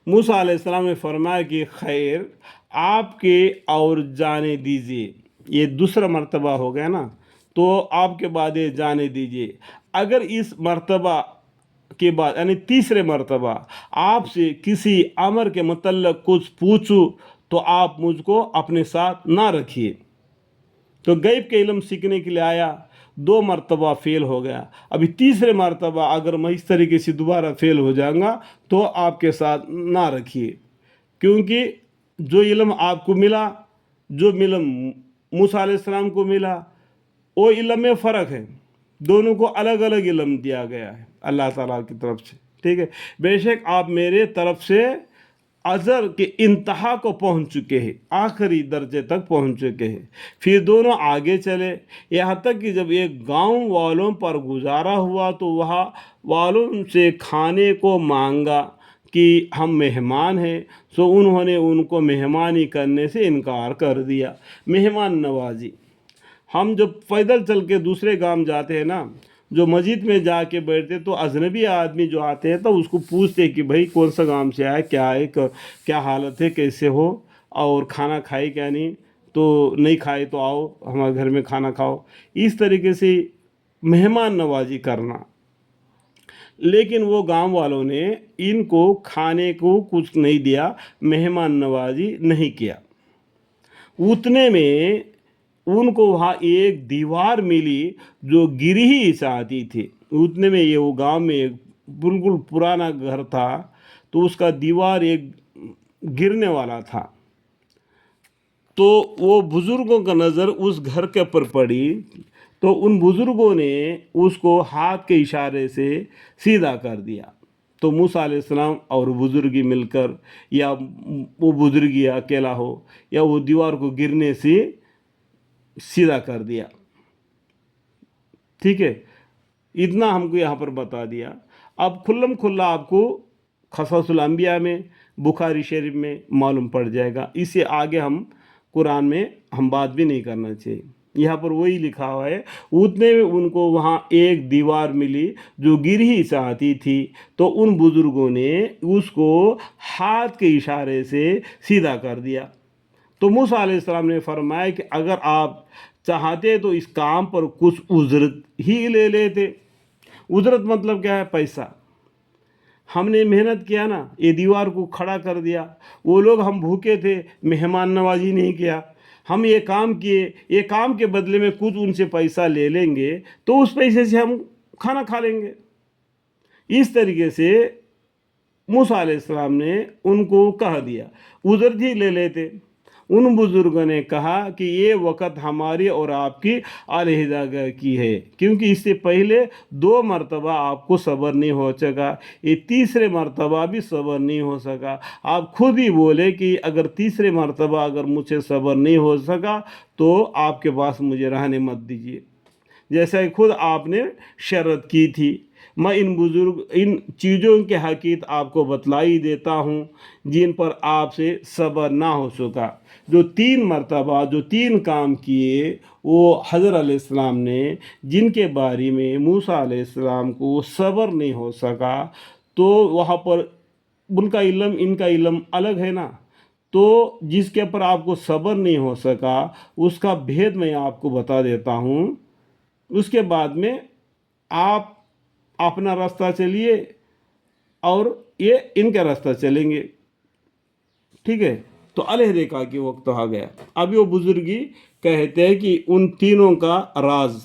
موسیٰ علیہ السلام نے فرمایا کہ خیر آپ کے اور جانے دیجیے، یہ دوسرا مرتبہ ہو گیا نا، تو آپ کے بعد یہ جانے دیجیے، اگر اس مرتبہ کے بعد یعنی تیسرے مرتبہ آپ سے کسی امر کے متعلق کچھ پوچھوں تو آپ مجھ کو اپنے ساتھ نہ رکھیے۔ تو غیب کے علم سیکھنے کے لیے آیا، 2 مرتبہ فیل ہو گیا، ابھی تیسرے مرتبہ اگر میں اس طریقے سے دوبارہ فیل ہو جاؤں گا تو آپ کے ساتھ نہ رکھیے، کیونکہ جو علم آپ کو ملا، جو علم موسیٰ علیہ السلام کو ملا، وہ علم میں فرق ہے، دونوں کو الگ الگ علم دیا گیا ہے اللہ تعالیٰ کی طرف سے، ٹھیک ہے۔ بے شک آپ میرے طرف سے اجر کے انتہا کو پہنچ چکے ہیں، آخری درجے تک پہنچ چکے ہیں۔ پھر دونوں آگے چلے، یہاں تک کہ جب ایک گاؤں والوں پر گزارا ہوا تو وہاں والوں سے کھانے کو مانگا کہ ہم مہمان ہیں، سو انہوں نے ان کو مہمانی کرنے سے انکار کر دیا۔ مہمان نوازی، ہم جب پیدل چل کے دوسرے گاؤں جاتے ہیں نا، جو مسجد میں جا کے بیٹھتے تو اجنبی آدمی جو آتے ہیں تو اس کو پوچھتے کہ بھائی کون سا گاؤں سے آئے، کیا ہے، کیا حالت ہے، کیسے ہو، اور کھانا کھائے کیا نہیں، تو نہیں کھائے تو آؤ ہمارے گھر میں کھانا کھاؤ، اس طریقے سے مہمان نوازی کرنا۔ لیکن وہ گاؤں والوں نے ان کو کھانے کو کچھ نہیں دیا، مہمان نوازی نہیں کیا۔ اتنے میں ان کو وہاں ایک دیوار ملی جو گری ہی چاہتی تھی۔ اتنے میں یہ وہ گاؤں میں ایک بالکل پرانا گھر تھا، تو اس کا دیوار ایک گرنے والا تھا، تو وہ بزرگوں کا نظر اس گھر کے اوپر پڑی، تو ان بزرگوں نے اس کو ہاتھ کے اشارے سے سیدھا کر دیا۔ تو موسیٰ علیہ السلام اور بزرگی مل کر، یا وہ بزرگی اکیلا ہو، یا وہ دیوار کو گرنے سے سیدھا کر دیا، ٹھیک ہے۔ اتنا ہم کو یہاں پر بتا دیا۔ اب کھلم کھلا آپ کو قصص الانبیاء میں، بخاری شریف میں معلوم پڑ جائے گا، اس سے آگے ہم قرآن میں ہم بات بھی نہیں کرنا چاہیے۔ یہاں پر وہی لکھا ہوا ہے، اتنے میں ان کو وہاں ایک دیوار ملی جو گر ہی چاہتی تھی، تو ان بزرگوں نے اس کو ہاتھ کے اشارے سے سیدھا کر دیا۔ تو موسیٰ علیہ السلام نے فرمایا کہ اگر آپ چاہتے تو اس کام پر کچھ اجرت ہی لے لیتے۔ اجرت مطلب کیا ہے؟ پیسہ۔ ہم نے محنت کیا نا، یہ دیوار کو کھڑا کر دیا، وہ لوگ ہم بھوکے تھے، مہمان نوازی نہیں کیا، ہم یہ کام کیے، یہ کام کے بدلے میں کچھ ان سے پیسہ لے لیں گے تو اس پیسے سے ہم کھانا کھا لیں گے۔ اس طریقے سے موسیٰ علیہ السلام نے ان کو کہہ دیا، اجرت ہی لے لیتے۔ ان بزرگوں نے کہا کہ یہ وقت ہماری اور آپ کی علیحدہ کی ہے، کیونکہ اس سے پہلے 2 مرتبہ آپ کو صبر نہیں ہو سکا، یہ تیسرے مرتبہ بھی صبر نہیں ہو سکا۔ آپ خود ہی بولے کہ اگر تیسرے مرتبہ اگر مجھے صبر نہیں ہو سکا تو آپ کے پاس مجھے رہنے مت دیجیے، جیسا خود آپ نے شرط کی تھی۔ میں ان چیزوں کے حقیقت آپ کو بتلائی دیتا ہوں جن پر آپ سے صبر نہ ہو سکا۔ جو 3 مرتبہ جو 3 کام کیے وہ حضرت علیہ السلام نے، جن کے بارے میں موسیٰ علیہ السلام کو صبر نہیں ہو سکا، تو وہاں پر ان کا علم ان کا علم الگ ہے نا، تو جس کے پر آپ کو صبر نہیں ہو سکا اس کا بھید میں آپ کو بتا دیتا ہوں۔ اس کے بعد میں آپ اپنا راستہ چلیے اور یہ ان کا راستہ چلیں گے، ٹھیک ہے۔ تو علیحدہ کا کہ وقت آ گیا۔ ابھی وہ بزرگی کہتے ہیں کہ ان تینوں کا راز